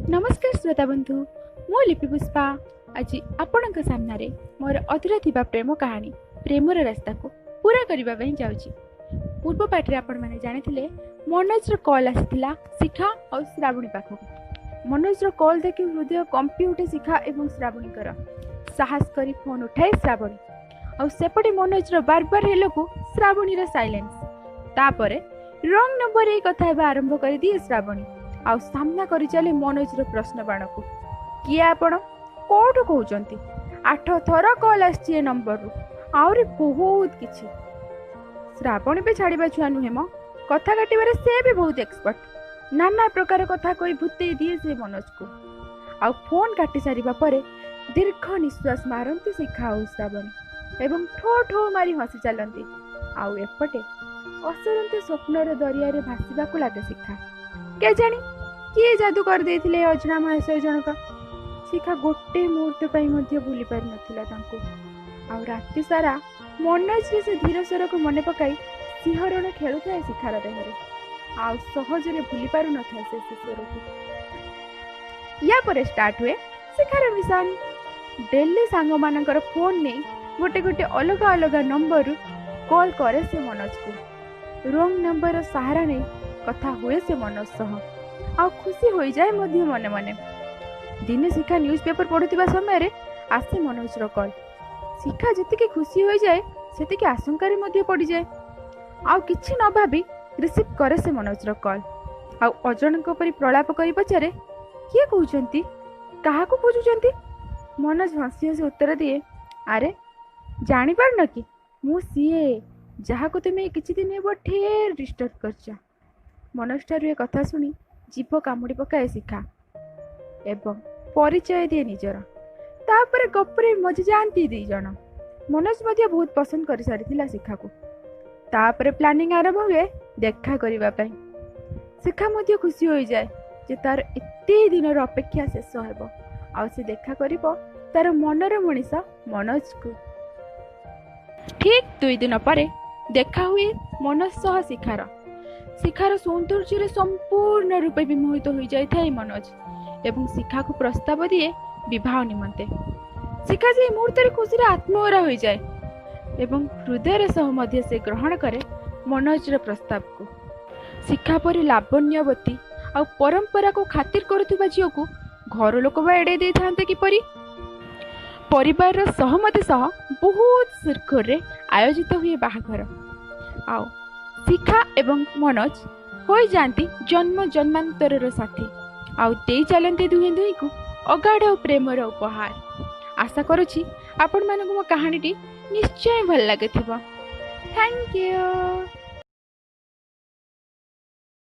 नमस्कार श्रोता बंधु मु लिपि पुष्पा आज आपण सामने मोर अधूरा थिबा प्रेम कहानी प्रेमर रास्ता को पूरा करने जाऊँगी। पूर्व पार्टी आपण मैंने जानी मनोज कॉल आसाला शिखा और श्रावणी पाखक। मनोज कॉल देखि हृदय कंपी उठे शिखा और श्रावणी साहस करी फोन उठाए श्रावणी और सेपटे मनोज बार बार हेलो को श्रावणी साइलेंस तापर रंग नंबर ये कथा आरंभ कर दिए श्रावणी आउ सामना करी चले मनोज प्रश्न बाण को किए आपण कौटू कहते 8 थर कॉल आसी नंबर रु आहरी बहुत किछि। श्रावणी भी छाड़ा छुआ नुहे मो कथा काटिबारे से भी बहुत एक्सपर्ट नाना प्रकार कथा कोई भूते दिए से मनोज को आउ फोन काटी सारिबा परे दीर्घ निश्वास मारती शिखा और श्रावणी एवं ठो ठो मारी हसी चलती आउ एपटे असरंते स्वप्नर दरिया रे भासीबाकू लागे शिखा। के जानी किए जादू कर देथिले अजना महाशय जनक शिखा गोटे मुहूर्त पाई मध्य भूली पारि नथिला तांको आउ राति सारा मनोज रे से धीर स्वर को मने पकाई सिंहरण खेलुଥାଏ शिखार देहरे आउ सहजरे भूली पारु नଥାଏ से स्वर को। या पर स्टार्ट हुए शिखार मिशन डेली सांग मानकर फोन नहीं गोटे गोटे अलग अलग नंबर कॉल करे से मनोज को रंग नंबर सहारा नहीं कथा हुए से मनोज सह आ खुशी हो जाए मध्य मने मने। दिने शिखा न्यूज़पेपर पढ़ुवा समय आसे मनोज कॉल शिखा जी खुशी हो जाए से आशंकार पड़ जाए आउ किछि न भाभी रिसीव करे से मनोज कॉल आउ अजन परी प्रलाप कर पचारे किए कहते क्या खोजुंट मनोज हसी हसी उत्तर दिए अरे जानी पार न कि मु सीए जहाँ को तुम्हें किछि दिन हे ढेर डिस्टर्ब कर। मनोज ठारू कथा शुणी जीभ कामुड़ी पकाए शिखा एवं परिचय दिए निजर तापर गपरे मजे जाती दी जन। मनोज मध्य बहुत पसंद कर सारी शिखा को तापर प्लानिंग आरंभ हुए देखा करने शिखा मध्य खुशी हो जाए जे तार एते दिन अपेक्षा शेष होब आ से देखा करिबो तार मनर मनीष मनोज को। ठीक 2 दिन पर देखा हुए मनोज सह शिखार सौंदर्य संपूर्ण रूपे विमोहित हो जाए मनोज एवं शिखा को प्रस्ताव दिए विवाह निमंते। शिखा से मुहूर्त खुशी आत्महरा हो जाए एवं हृदय सह मध्य से ग्रहण करे मनोज प्रस्ताव को। शिखा परी लावण्यवती आ परंपरा को खातिर करुवा झील को घर लोक एड़े दे था किपरि परिवार सहमति सह बहुत शीघ्र आयोजित हुए बाहाघर आओ शिखा एवं मनोज हो जाती जन्म जन्मांतर साथी आउ दे चलते दुहे दुही को अगाढ़ प्रेमर उपहार। आशा करुछि आपण मानक मो कहानी निश्चय भल लगे। Thank you.